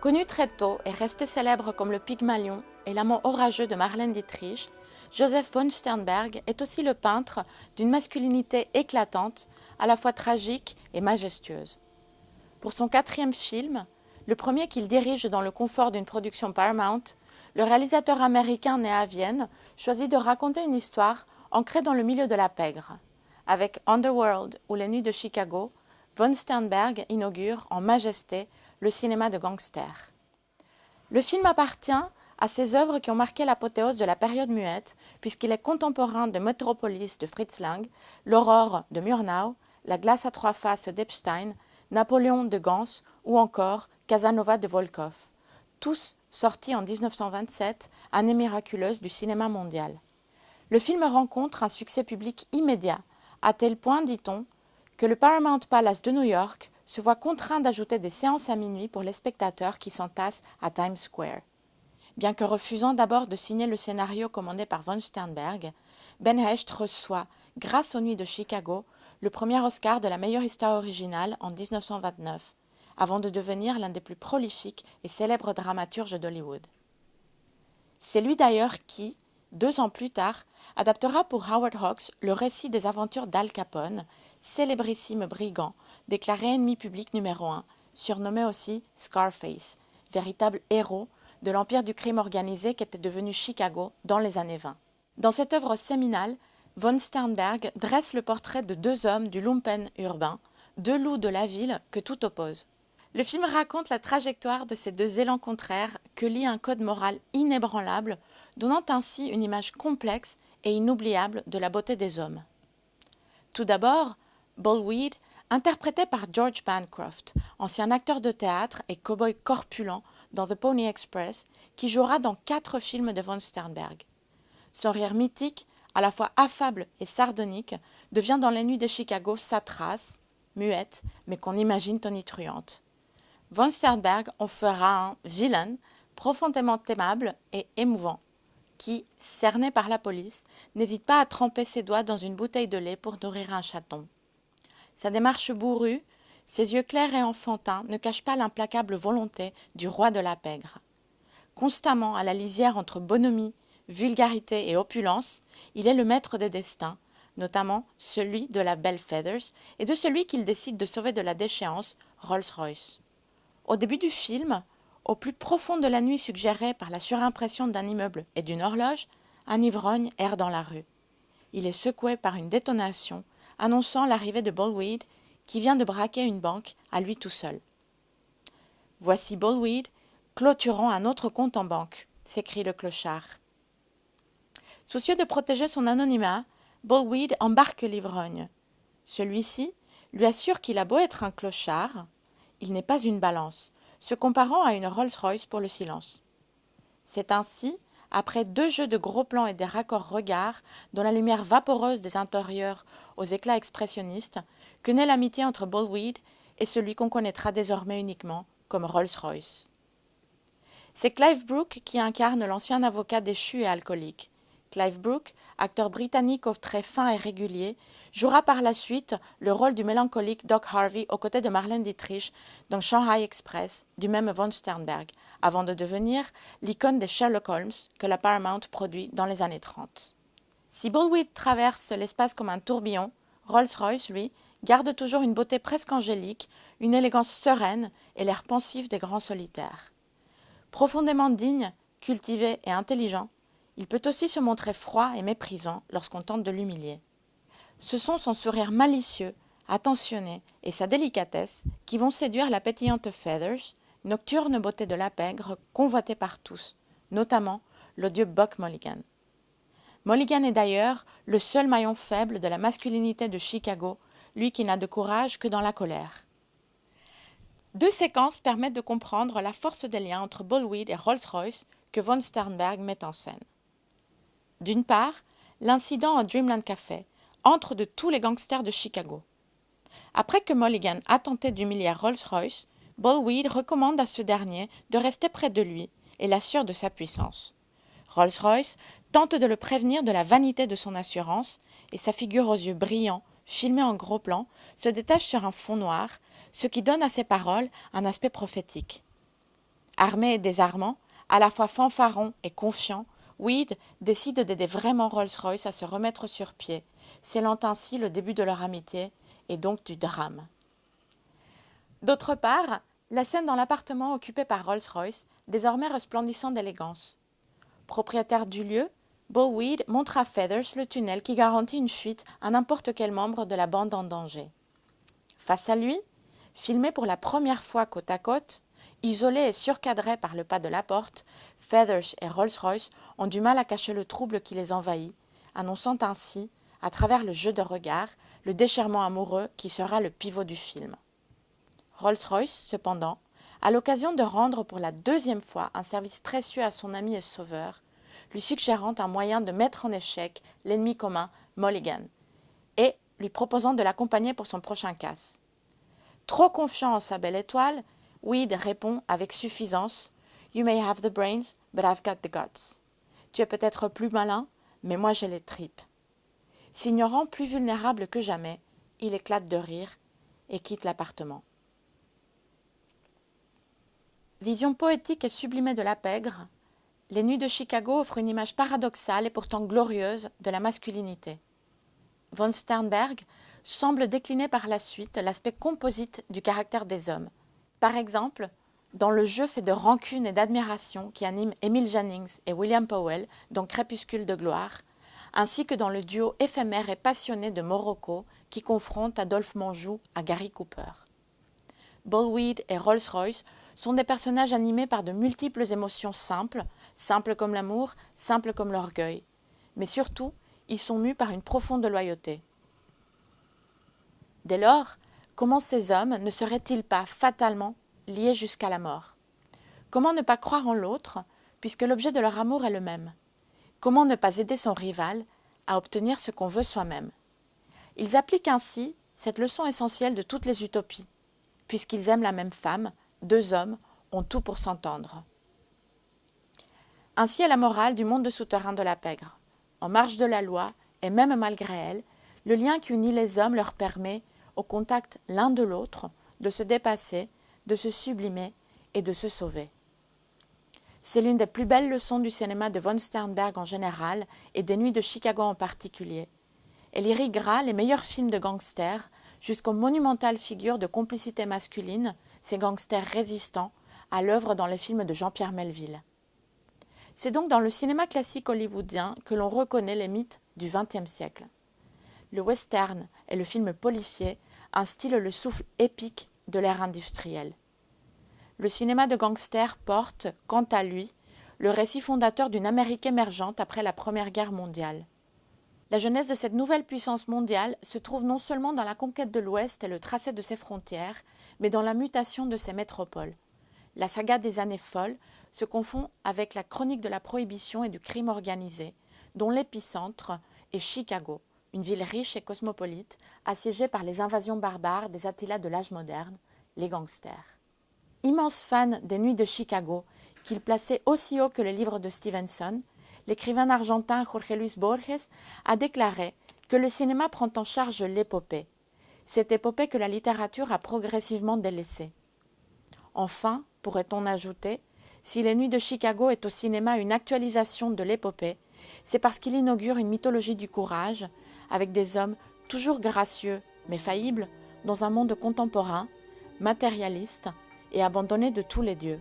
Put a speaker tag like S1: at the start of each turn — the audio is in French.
S1: Connu très tôt et resté célèbre comme le Pygmalion et l'amant orageux de Marlène Dietrich, Joseph von Sternberg est aussi le peintre d'une masculinité éclatante, à la fois tragique et majestueuse. Pour son quatrième film, le premier qu'il dirige dans le confort d'une production Paramount, le réalisateur américain né à Vienne choisit de raconter une histoire ancrée dans le milieu de la pègre. Avec Underworld ou Les Nuits de Chicago, von Sternberg inaugure en majesté le cinéma de gangsters. Le film appartient à ces œuvres qui ont marqué l'apothéose de la période muette, puisqu'il est contemporain de Metropolis de Fritz Lang, L'Aurore de Murnau, La glace à trois faces d'Epstein, Napoléon de Gans ou encore Casanova de Volkov, tous sortis en 1927, année miraculeuse du cinéma mondial. Le film rencontre un succès public immédiat, à tel point, dit-on, que le Paramount Palace de New York se voit contraint d'ajouter des séances à minuit pour les spectateurs qui s'entassent à Times Square. Bien que refusant d'abord de signer le scénario commandé par von Sternberg, Ben Hecht reçoit, grâce aux Nuits de Chicago, le premier Oscar de la meilleure histoire originale en 1929, avant de devenir l'un des plus prolifiques et célèbres dramaturges d'Hollywood. C'est lui d'ailleurs qui, 2 ans plus tard, adaptera pour Howard Hawks le récit des aventures d'Al Capone, célébrissime brigand, déclaré ennemi public numéro 1, surnommé aussi Scarface, véritable héros de l'empire du crime organisé qu'était devenu Chicago dans les années 20. Dans cette œuvre séminale, von Sternberg dresse le portrait de 2 hommes du lumpen urbain, 2 loups de la ville que tout oppose. Le film raconte la trajectoire de ces 2 élans contraires que lie un code moral inébranlable, donnant ainsi une image complexe et inoubliable de la beauté des hommes. Tout d'abord, Bullweed, interprété par George Bancroft, ancien acteur de théâtre et cow-boy corpulent dans The Pony Express, qui jouera dans 4 films de von Sternberg. Son rire mythique, à la fois affable et sardonique, devient dans Les Nuits de Chicago sa trace, muette, mais qu'on imagine tonitruante. Von Sternberg en fera un vilain profondément aimable et émouvant, qui, cerné par la police, n'hésite pas à tremper ses doigts dans une bouteille de lait pour nourrir un chaton. Sa démarche bourrue, ses yeux clairs et enfantins ne cachent pas l'implacable volonté du roi de la pègre. Constamment à la lisière entre bonhomie, vulgarité et opulence, il est le maître des destins, notamment celui de la belle Feathers et de celui qu'il décide de sauver de la déchéance, Rolls-Royce. Au début du film, au plus profond de la nuit suggérée par la surimpression d'un immeuble et d'une horloge, un ivrogne erre dans la rue. Il est secoué par une détonation annonçant l'arrivée de Bullweed qui vient de braquer une banque à lui tout seul. « Voici Bullweed, clôturons un autre compte en banque », s'écrie le clochard. Soucieux de protéger son anonymat, Bullweed embarque l'ivrogne. Celui-ci lui assure qu'il a beau être un clochard, il n'est pas une balance, se comparant à une Rolls-Royce pour le silence. C'est ainsi, après 2 jeux de gros plans et des raccords regards, dont la lumière vaporeuse des intérieurs aux éclats expressionnistes, que naît l'amitié entre Bullweed et celui qu'on connaîtra désormais uniquement comme Rolls-Royce. C'est Clive Brook qui incarne l'ancien avocat déchu et alcoolique. Clive Brook, acteur britannique aux traits fins et réguliers, jouera par la suite le rôle du mélancolique Doc Harvey aux côtés de Marlène Dietrich dans Shanghai Express, du même von Sternberg, avant de devenir l'icône des Sherlock Holmes que la Paramount produit dans les années 30. Si Bullweed traverse l'espace comme un tourbillon, Rolls-Royce, lui, garde toujours une beauté presque angélique, une élégance sereine et l'air pensif des grands solitaires. Profondément digne, cultivé et intelligent, il peut aussi se montrer froid et méprisant lorsqu'on tente de l'humilier. Ce sont son sourire malicieux, attentionné et sa délicatesse qui vont séduire la pétillante Feathers, nocturne beauté de la pègre convoitée par tous, notamment l'odieux Buck Mulligan. Mulligan est d'ailleurs le seul maillon faible de la masculinité de Chicago, lui qui n'a de courage que dans la colère. 2 séquences permettent de comprendre la force des liens entre Bullweed et Rolls-Royce que von Sternberg met en scène. D'une part, l'incident au Dreamland Café, entre de tous les gangsters de Chicago. Après que Mulligan a tenté d'humilier Rolls-Royce, Bullweed recommande à ce dernier de rester près de lui et l'assure de sa puissance. Rolls-Royce tente de le prévenir de la vanité de son assurance et sa figure aux yeux brillants, filmée en gros plan, se détache sur un fond noir, ce qui donne à ses paroles un aspect prophétique. Armé et désarmant, à la fois fanfaron et confiant, Weed décide d'aider vraiment Rolls-Royce à se remettre sur pied, scellant ainsi le début de leur amitié et donc du drame. D'autre part, la scène dans l'appartement occupé par Rolls-Royce, désormais resplendissant d'élégance. Propriétaire du lieu, Bo Weed montre à Feathers le tunnel qui garantit une fuite à n'importe quel membre de la bande en danger. Face à lui, filmé pour la première fois côte à côte, isolé et surcadré par le pas de la porte, Feathers et Rolls-Royce ont du mal à cacher le trouble qui les envahit, annonçant ainsi, à travers le jeu de regard, le déchirement amoureux qui sera le pivot du film. Rolls-Royce, cependant, a l'occasion de rendre pour la deuxième fois un service précieux à son ami et sauveur, lui suggérant un moyen de mettre en échec l'ennemi commun, Mulligan, et lui proposant de l'accompagner pour son prochain casse. Trop confiant en sa belle étoile, Weed répond avec suffisance « You may have the brains, but I've got the guts. » Tu es peut-être plus malin, mais moi j'ai les tripes. S'ignorant plus vulnérable que jamais, il éclate de rire et quitte l'appartement. Vision poétique et sublimée de la pègre, Les Nuits de Chicago offrent une image paradoxale et pourtant glorieuse de la masculinité. Von Sternberg semble décliner par la suite l'aspect composite du caractère des hommes. Par exemple, dans le jeu fait de rancune et d'admiration qui anime Emile Jannings et William Powell dans Crépuscule de gloire, ainsi que dans le duo éphémère et passionné de Morocco qui confronte Adolphe Menjou à Gary Cooper. Bullweed et Rolls-Royce sont des personnages animés par de multiples émotions simples, simples comme l'amour, simples comme l'orgueil. Mais surtout, ils sont mus par une profonde loyauté. Dès lors, comment ces hommes ne seraient-ils pas fatalement liés jusqu'à la mort? Comment ne pas croire en l'autre, puisque l'objet de leur amour est le même? Comment ne pas aider son rival à obtenir ce qu'on veut soi-même? Ils appliquent ainsi cette leçon essentielle de toutes les utopies. Puisqu'ils aiment la même femme, deux hommes ont tout pour s'entendre. Ainsi est la morale du monde souterrain de la pègre. En marge de la loi, et même malgré elle, le lien qui unit les hommes leur permet, au contact l'un de l'autre, de se dépasser, de se sublimer et de se sauver. C'est l'une des plus belles leçons du cinéma de von Sternberg en général et des Nuits de Chicago en particulier. Elle irriguera les meilleurs films de gangsters jusqu'aux monumentales figures de complicité masculine, ces gangsters résistants, à l'œuvre dans les films de Jean-Pierre Melville. C'est donc dans le cinéma classique hollywoodien que l'on reconnaît les mythes du XXe siècle. Le western et le film policier instillent le souffle épique de l'ère industrielle. Le cinéma de gangsters porte, quant à lui, le récit fondateur d'une Amérique émergente après la Première Guerre mondiale. La jeunesse de cette nouvelle puissance mondiale se trouve non seulement dans la conquête de l'Ouest et le tracé de ses frontières, mais dans la mutation de ses métropoles. La saga des années folles se confond avec la chronique de la prohibition et du crime organisé, dont l'épicentre est Chicago, une ville riche et cosmopolite, assiégée par les invasions barbares des Attila de l'âge moderne, les gangsters. Immense fan des Nuits de Chicago, qu'il plaçait aussi haut que les livres de Stevenson, l'écrivain argentin Jorge Luis Borges a déclaré que le cinéma prend en charge l'épopée, cette épopée que la littérature a progressivement délaissée. Enfin, pourrait-on ajouter, si Les Nuits de Chicago est au cinéma une actualisation de l'épopée, c'est parce qu'il inaugure une mythologie du courage, avec des hommes toujours gracieux mais faillibles, dans un monde contemporain, matérialiste et abandonné de tous les dieux.